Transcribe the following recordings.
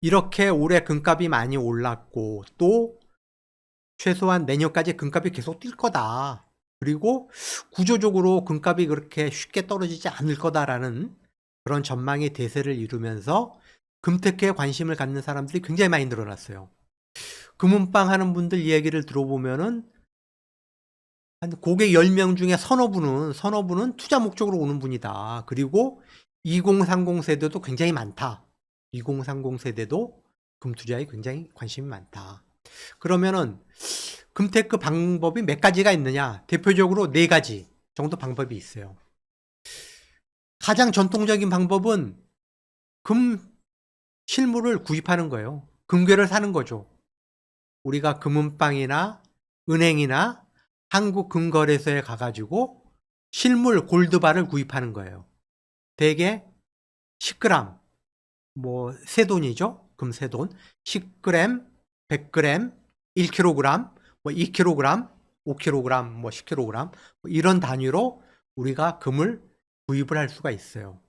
이렇게 올해 금값이 많이 올랐고 또 최소한 내년까지 금값이 계속 뛸 거다. 그리고 구조적으로 금값이 그렇게 쉽게 떨어지지 않을 거다라는 그런 전망의 대세를 이루면서 금테크에 관심을 갖는 사람들이 굉장히 많이 늘어났어요. 금은방 하는 분들 이야기를 들어보면은 한 고객 10명 중에 서너 분은 투자 목적으로 오는 분이다. 그리고 2030 세대도 굉장히 많다. 2030 세대도 금 투자에 굉장히 관심이 많다. 그러면은 금테크 방법이 몇 가지가 있느냐? 대표적으로 4가지 정도 방법이 있어요. 가장 전통적인 방법은 금 실물을 구입하는 거예요. 금괴를 사는 거죠. 우리가 금은방이나 은행이나 한국금거래소에 가가지고 실물 골드바를 구입하는 거예요. 대개 10g, 뭐 세돈이죠. 금 세돈. 10g, 100g, 1kg, 뭐 2kg, 5kg, 뭐 10kg 뭐 이런 단위로 우리가 금을 구입을 할 수가 있어요.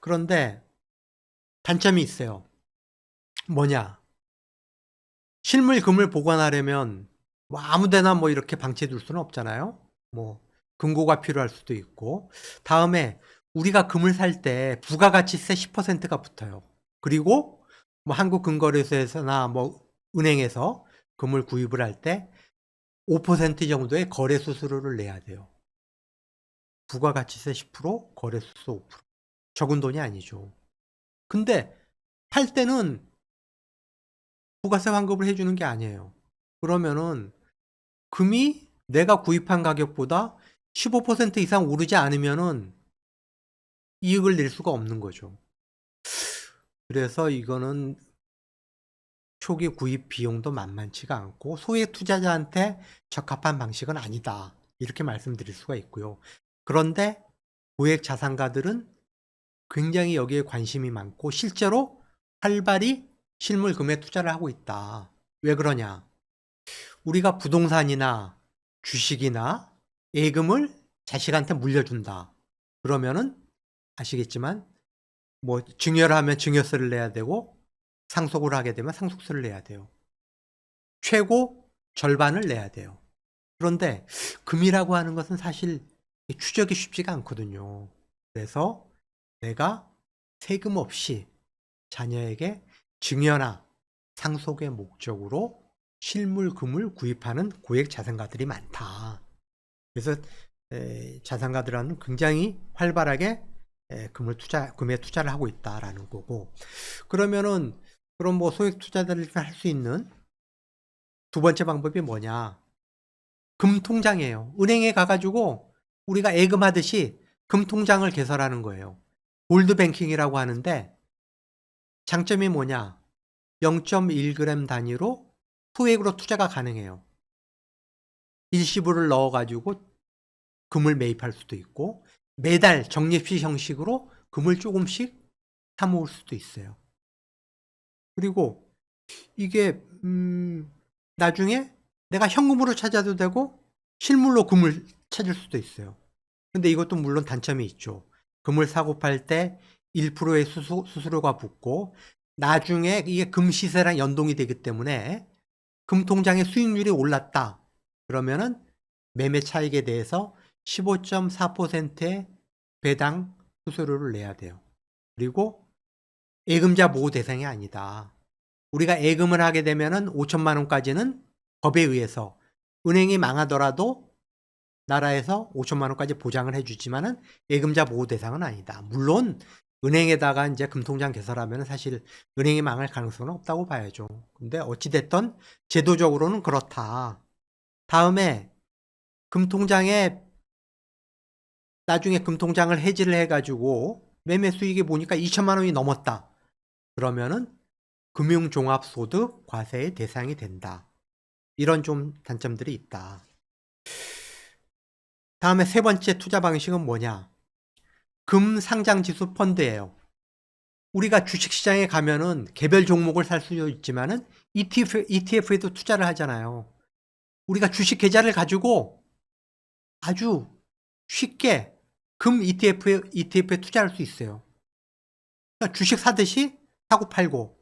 그런데 단점이 있어요. 뭐냐? 실물 금을 보관하려면 뭐 아무데나 뭐 이렇게 방치해 둘 수는 없잖아요. 뭐 금고가 필요할 수도 있고. 다음에 우리가 금을 살 때 부가가치세 10%가 붙어요. 그리고 뭐 한국금거래소에서나 뭐 은행에서 금을 구입을 할 때 5% 정도의 거래 수수료를 내야 돼요. 부가가치세 10%, 거래 수수료 5%. 적은 돈이 아니죠. 근데 팔 때는 부가세 환급을 해주는 게 아니에요. 그러면은 금이 내가 구입한 가격보다 15% 이상 오르지 않으면은 이익을 낼 수가 없는 거죠. 그래서 이거는 초기 구입 비용도 만만치가 않고 소액 투자자한테 적합한 방식은 아니다. 이렇게 말씀드릴 수가 있고요. 그런데 고액 자산가들은 굉장히 여기에 관심이 많고 실제로 활발히 실물 금에 투자를 하고 있다. 왜 그러냐? 우리가 부동산이나 주식이나 예금을 자식한테 물려준다. 그러면은 아시겠지만 뭐 증여를 하면 증여세를 내야 되고 상속을 하게 되면 상속세를 내야 돼요. 최고 절반을 내야 돼요. 그런데 금이라고 하는 것은 사실 추적이 쉽지가 않거든요. 그래서 내가 세금 없이 자녀에게 증여나 상속의 목적으로 실물 금을 구입하는 고액 자산가들이 많다. 그래서 자산가들은 굉장히 활발하게 금에 투자를 하고 있다라는 거고. 그러면은 그럼 뭐 소액 투자들이 할 수 있는 두 번째 방법이 뭐냐? 금 통장이에요. 은행에 가가지고 우리가 예금하듯이 금 통장을 개설하는 거예요. 골드 뱅킹이라고 하는데 장점이 뭐냐? 0.1g 단위로 소액으로 투자가 가능해요. 일시불을 넣어가지고 금을 매입할 수도 있고 매달 적립식 형식으로 금을 조금씩 사 모을 수도 있어요. 그리고 이게 나중에 내가 현금으로 찾아도 되고 실물로 금을 찾을 수도 있어요. 근데 이것도 물론 단점이 있죠. 금을 사고 팔 때 1%의 수수료가 붙고 나중에 이게 금 시세랑 연동이 되기 때문에 금 통장의 수익률이 올랐다. 그러면은 매매 차익에 대해서 15.4%의 배당 수수료를 내야 돼요. 그리고 예금자 보호 대상이 아니다. 우리가 예금을 하게 되면은 5천만 원까지는 법에 의해서 은행이 망하더라도 나라에서 5천만 원까지 보장을 해주지만은 예금자 보호 대상은 아니다. 물론 은행에다가 이제 금통장 개설하면 사실 은행이 망할 가능성은 없다고 봐야죠. 근데 어찌됐든 제도적으로는 그렇다. 다음에 금통장에 나중에 금통장을 해지를 해가지고 매매 수익이 보니까 2천만 원이 넘었다. 그러면은 금융종합소득 과세의 대상이 된다. 이런 좀 단점들이 있다. 다음에 세 번째 투자 방식은 뭐냐? 금 상장지수 펀드예요. 우리가 주식시장에 가면은 개별 종목을 살 수도 있지만은 ETF에도 투자를 하잖아요. 우리가 주식 계좌를 가지고 아주 쉽게 금 ETF에 투자할 수 있어요. 그러니까 주식 사듯이 사고 팔고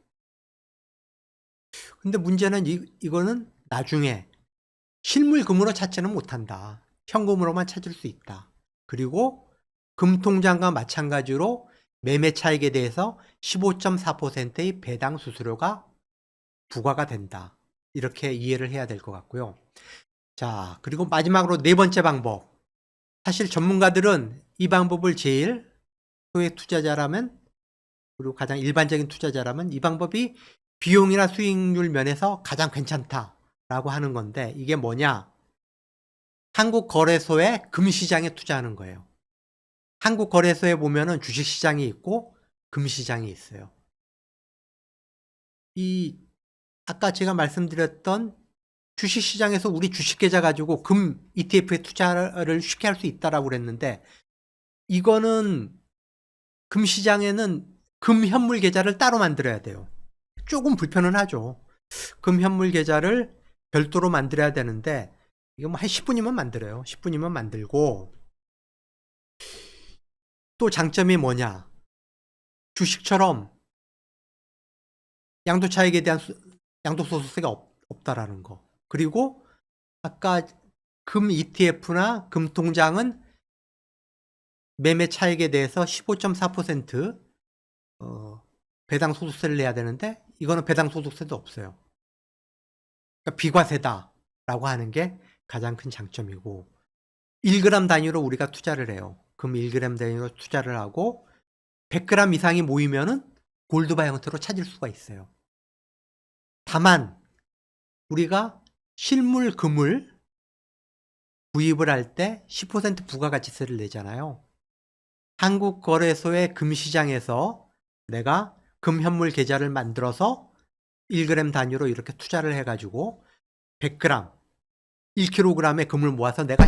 근데 문제는 이거는 나중에 실물금으로 찾지는 못한다. 현금으로만 찾을 수 있다. 그리고 금통장과 마찬가지로 매매 차익에 대해서 15.4%의 배당 수수료가 부과가 된다. 이렇게 이해를 해야 될 것 같고요. 자, 그리고 마지막으로 네 번째 방법. 사실 전문가들은 이 방법을 제일 소액 투자자라면, 그리고 가장 일반적인 투자자라면 이 방법이 비용이나 수익률 면에서 가장 괜찮다라고 하는 건데, 이게 뭐냐? 한국거래소의 금시장에 투자하는 거예요. 한국거래소에 보면은 주식시장이 있고 금시장이 있어요. 아까 제가 말씀드렸던 주식시장에서 우리 주식계좌 가지고 금 ETF에 투자를 쉽게 할 수 있다라고 그랬는데, 이거는 금시장에는 금 현물 계좌를 따로 만들어야 돼요. 조금 불편은 하죠. 금 현물 계좌를 별도로 만들어야 되는데, 이거 뭐 한 10분이면 만들어요. 10분이면 만들고, 또 장점이 뭐냐? 주식처럼 양도차익에 대한 양도소득세가 없다라는 거. 그리고 아까 금 ETF나 금통장은 매매 차익에 대해서 15.4% 배당 소득세를 내야 되는데, 이거는 배당 소득세도 없어요. 그러니까 비과세다라고 하는 게 가장 큰 장점이고, 1g 단위로 우리가 투자를 해요. 금 1g 단위로 투자를 하고 100g 이상이 모이면은 골드바 형태로 찾을 수가 있어요. 다만 우리가 실물 금을 구입을 할 때 10% 부가가치세를 내잖아요. 한국거래소의 금시장에서 내가 금 현물 계좌를 만들어서 1g 단위로 이렇게 투자를 해가지고 100g, 1kg의 금을 모아서 내가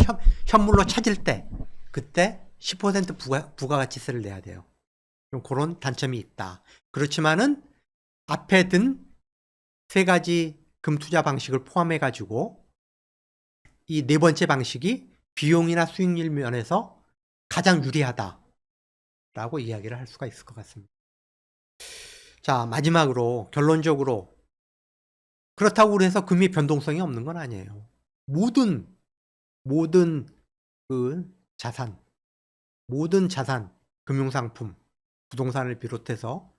현물로 찾을 때 그때 10% 부가가치세를 내야 돼요. 그런 단점이 있다. 그렇지만은 앞에 든 세 가지 금투자 방식을 포함해가지고 이 네 번째 방식이 비용이나 수익률 면에서 가장 유리하다라고 이야기를 할 수가 있을 것 같습니다. 자, 마지막으로 결론적으로 그렇다고 해서 금이 변동성이 없는 건 아니에요. 모든 그 자산, 금융상품, 부동산을 비롯해서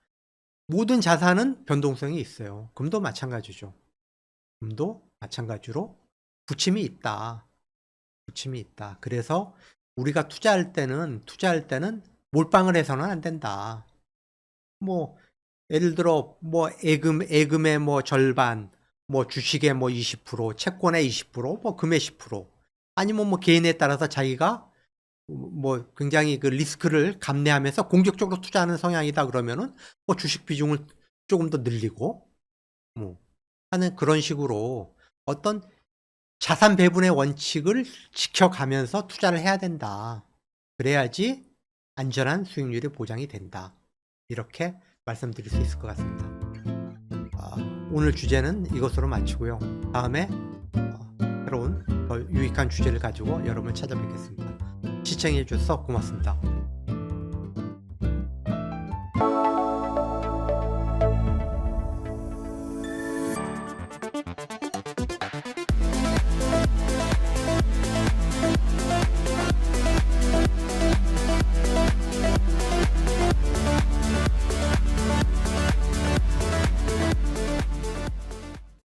모든 자산은 변동성이 있어요. 금도 마찬가지죠. 금도 마찬가지로 부침이 있다. 그래서 우리가 투자할 때는 몰빵을 해서는 안 된다. 뭐 예를 들어 뭐 예금의 뭐 절반, 뭐 주식의 뭐 20%, 채권의 20%, 뭐 금의 10%, 아니면 뭐 개인에 따라서 자기가 뭐 굉장히 그 리스크를 감내하면서 공격적으로 투자하는 성향이다 그러면은 뭐 주식 비중을 조금 더 늘리고 뭐 하는 그런 식으로 어떤 자산 배분의 원칙을 지켜가면서 투자를 해야 된다. 그래야지 안전한 수익률이 보장이 된다. 이렇게 말씀드릴 수 있을 것 같습니다. 오늘 주제는 이것으로 마치고요. 다음에 새로운 더 유익한 주제를 가지고 여러분을 찾아뵙겠습니다. 시청해 주셔서 고맙습니다.